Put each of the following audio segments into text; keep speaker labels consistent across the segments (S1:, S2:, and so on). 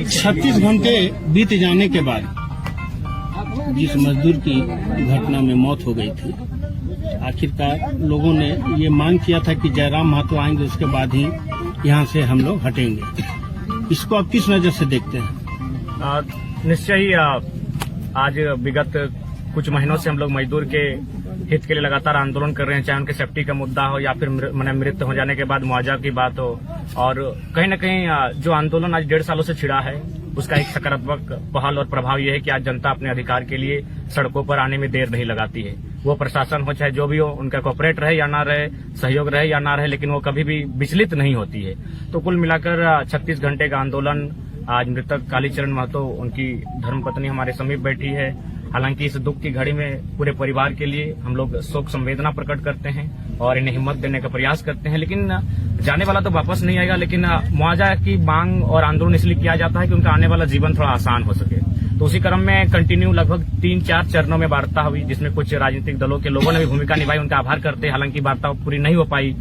S1: 36 घंटे बीत जाने के बाद जिस मजदूर की घटना में मौत हो गई थी, आखिरकार लोगों ने ये मांग किया था कि जयराम महतो आएंगे, उसके बाद ही यहाँ से हम लोग हटेंगे। इसको आप किस नजर से देखते हैं?
S2: निश्चय ही आज विगत कुछ महीनों से हम लोग मजदूर के हित के लिए लगातार आंदोलन कर रहे हैं, चाहे उनके सेफ्टी का मुद्दा हो या फिर मृत्यु हो जाने के बाद मुआवजा की बात हो। और कहीं न कहीं जो आंदोलन आज 1.5 सालों से छिड़ा है, उसका एक सकारात्मक पहल और प्रभाव यह है कि आज जनता अपने अधिकार के लिए सड़कों पर आने में देर नहीं लगाती है। वो प्रशासन हो चाहे जो भी हो, उनका कोऑपरेट रहे या ना रहे, सहयोग रहे या ना रहे, लेकिन वो कभी भी विचलित नहीं होती है। तो कुल मिलाकर 36 घंटे का आंदोलन, आज मृतक कालीचरण महतो, उनकी धर्मपत्नी हमारे समीप बैठी है। हालांकि इस दुख की घड़ी में पूरे परिवार के लिए हम लोग शोक संवेदना प्रकट करते हैं और इन्हें हिम्मत देने का प्रयास करते हैं। लेकिन जाने वाला तो वापस नहीं आएगा, लेकिन मुआवजा की मांग और आंदोलन इसलिए किया जाता है कि उनका आने वाला जीवन थोड़ा आसान हो सके। तो उसी क्रम में कंटिन्यू लगभग 3-4 चरणों में वार्ता हुई, जिसमें कुछ राजनीतिक दलों के लोगों ने भी भूमिका निभाई। उनका आभार करते हैं। हालांकि वार्ता पूरी नहीं हो पाई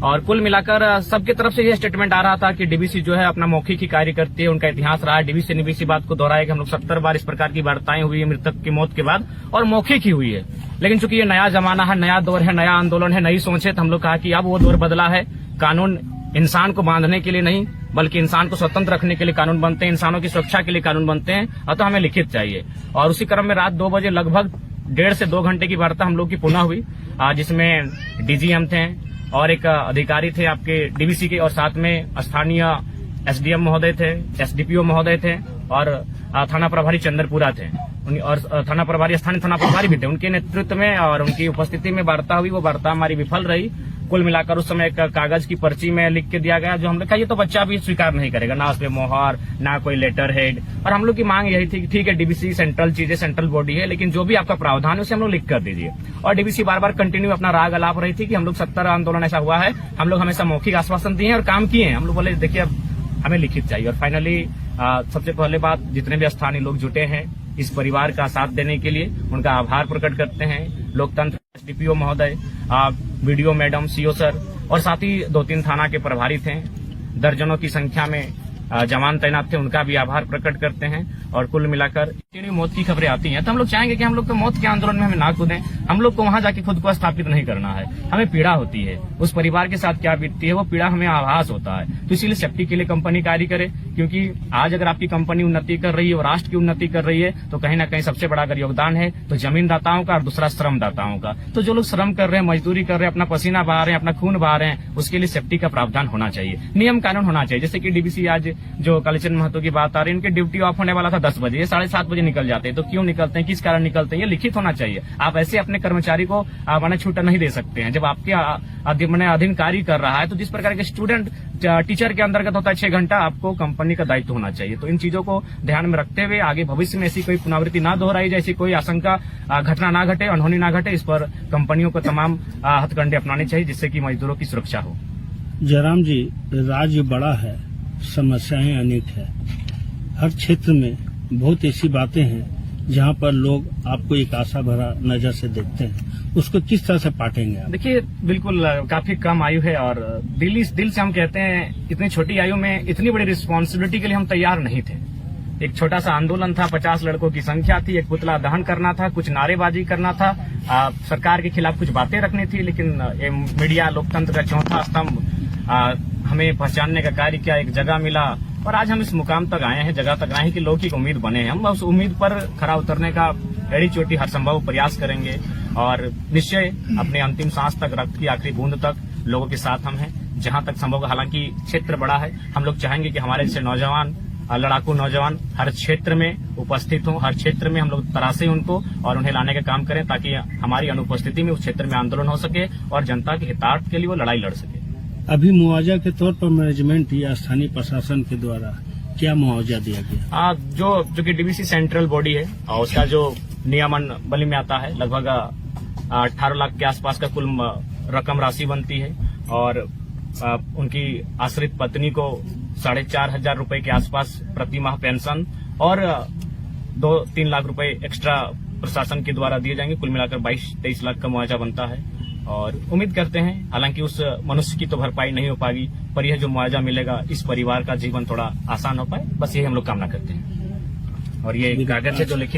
S2: और कुल मिलाकर सबके तरफ से यह स्टेटमेंट आ रहा था कि डीबीसी जो है अपना मौखिक ही कार्य करती है, उनका इतिहास रहा है। डीबीसी ने भी इसी बात को दोहराया कि हम लोग 70 बार इस प्रकार की वार्ताएं हुई है मृतक की मौत के बाद और मौखिक ही हुई है। लेकिन चूंकि ये नया जमाना है, नया दौर है, नया आंदोलन है, नई सोच है, तो हम लोग कहा कि अब वो दौर बदला है। कानून इंसान को बांधने के लिए नहीं, बल्कि इंसान को स्वतंत्र रखने के लिए कानून बनते हैं, इंसानों की सुरक्षा के लिए कानून बनते हैं। तो हमें लिखित चाहिए। और उसी क्रम में रात 2 बजे लगभग 1.5 से 2 घंटे की वार्ता हम लोग की पुनः हुई, जिसमें डीजीएम थे और एक अधिकारी थे आपके डीबीसी के, और साथ में स्थानीय एसडीएम महोदय थे, एसडीपीओ महोदय थे और थाना प्रभारी चंद्रपुरा थे और थाना प्रभारी, स्थानीय थाना प्रभारी भी थे। उनके नेतृत्व में और उनकी उपस्थिति में वार्ता हुई। वो वार्ता हमारी विफल रही। कुल मिलाकर उस समय एक कागज की पर्ची में लिख के दिया गया, जो हमने कहा ये तो बच्चा भी स्वीकार नहीं करेगा, ना उसमें मोहर, ना कोई लेटर हेड। और हम लोग की मांग यही थी कि ठीक है, डीबीसी सेंट्रल चीज है, सेंट्रल बॉडी है, लेकिन जो भी आपका प्रावधान है उसे हम लोग लिख कर दीजिए। और डीबीसी बार बार कंटिन्यू अपना राग अलाप रही थी कि हम लोग 70 आंदोलन ऐसा हुआ है, हम लोग हमेशा मौखिक आश्वासन दिए और काम किए हैं। हम लोग बोले देखिए अब हमें लिखित चाहिए। और फाइनली सबसे पहले बात, जितने भी स्थानीय लोग जुटे हैं इस परिवार का साथ देने के लिए, उनका आभार प्रकट करते हैं। लोकतंत्र एसडीपीओ महोदय, वीडियो मैडम, सीओ सर और साथ ही 2-3 थाना के प्रभारी थे, दर्जनों की संख्या में जवान तैनात थे, उनका भी आभार प्रकट करते हैं। और कुल मिलाकर इतनी मौत की खबरें आती हैं तो हम लोग चाहेंगे कि हम लोग तो मौत के आंदोलन में हमें ना कूदें। हम लोग को वहां जाके खुद को स्थापित नहीं करना है। हमें पीड़ा होती है, उस परिवार के साथ क्या बीतती है वो पीड़ा हमें आभास होता है। तो इसीलिए सेफ्टी के लिए कंपनी कार्य करे, क्योंकि आज अगर आपकी कंपनी उन्नति कर रही है और राष्ट्र की उन्नति कर रही है तो कहीं ना कहीं सबसे बड़ा अगर योगदान है तो जमीनदाताओं का और दूसरा श्रमदाताओं का। तो जो लोग श्रम कर रहे हैं, मजदूरी कर रहे हैं, अपना पसीना बहा रहे हैं, अपना खून बहा रहे हैं, उसके लिए सेफ्टी का प्रावधान होना चाहिए, नियम कानून होना चाहिए। जैसे कि डीबीसी आज जो कालीचरण महतो की बात आ रही है, इनकी ड्यूटी ऑफ होने वाला था 10 बजे, ये 7:30 बजे निकल जाते हैं। तो क्यों निकलते हैं, किस कारण निकलते हैं, ये लिखित होना चाहिए। आप ऐसे अपने कर्मचारी को मैंने छूटा नहीं दे सकते हैं। जब आपके अधीन कार्य कर रहा है तो जिस प्रकार के स्टूडेंट टीचर के अंतर्गत होता है 6 घंटा, आपको कंपनी का दायित्व होना चाहिए। तो इन चीजों को ध्यान में रखते हुए आगे भविष्य में ऐसी कोई पुनरावृत्ति ना दोहराई जाए, ऐसी कोई आशंका घटना ना घटे, अनहोनी ना घटे, इस पर कंपनियों को तमाम हथकंडे अपनाने चाहिए जिससे कि मजदूरों की सुरक्षा हो।
S1: जयराम जी, राज्य बड़ा है, समस्याएं अनेक है, हर क्षेत्र में बहुत ऐसी बातें हैं जहां पर लोग आपको एक आशा भरा नजर से देखते हैं, उसको किस तरह से पाटेंगे आप?
S2: देखिए, बिल्कुल काफी कम आयु है और दिल से हम कहते हैं इतनी छोटी आयु में इतनी बड़ी रिस्पॉन्सिबिलिटी के लिए हम तैयार नहीं थे। एक छोटा सा आंदोलन था, 50 लड़कों की संख्या थी, एक पुतला दहन करना था, कुछ नारेबाजी करना था, सरकार के खिलाफ कुछ बातें रखनी थी, लेकिन मीडिया लोकतंत्र का चौथा स्तंभ हमें पहचानने का कार्य किया, एक जगह मिला और आज हम इस मुकाम तक आए हैं, जगह तक आए हैं कि लोग की उम्मीद बने हैं। हम उस उम्मीद पर खरा उतरने का एड़ी चोटी हर संभव प्रयास करेंगे और निश्चय अपने अंतिम सांस तक, रक्त की आखिरी बूंद तक लोगों के साथ हम हैं, जहां तक संभव। हालांकि क्षेत्र बड़ा है, हम लोग चाहेंगे कि हमारे जैसे नौजवान, लड़ाकू नौजवान हर क्षेत्र में उपस्थित हों, हर क्षेत्र में हम लोग तराशें उनको और उन्हें लाने का काम करें, ताकि हमारी अनुपस्थिति में उस क्षेत्र में आंदोलन हो सके और जनता के हितार्थ के लिए वो लड़ाई लड़ सके।
S1: अभी मुआवजा के तौर पर मैनेजमेंट या स्थानीय प्रशासन के द्वारा क्या मुआवजा दिया गया?
S2: जो कि डीबीसी सेंट्रल बॉडी है और उसका जो नियमन बलि में आता है, लगभग 18 लाख के आसपास का कुल रकम राशि बनती है और उनकी आश्रित पत्नी को 4,500 रुपए के आसपास प्रति माह पेंशन और 2-3 लाख रुपए एक्स्ट्रा प्रशासन के द्वारा दिए जाएंगे। कुल मिलाकर 22-23 लाख का मुआवजा बनता है और उम्मीद करते हैं, हालांकि उस मनुष्य की तो भरपाई नहीं हो पाएगी, पर यह जो मुआवजा मिलेगा इस परिवार का जीवन थोड़ा आसान हो पाए, बस यही हम लोग कामना करते हैं। और ये कागज है जो लिखित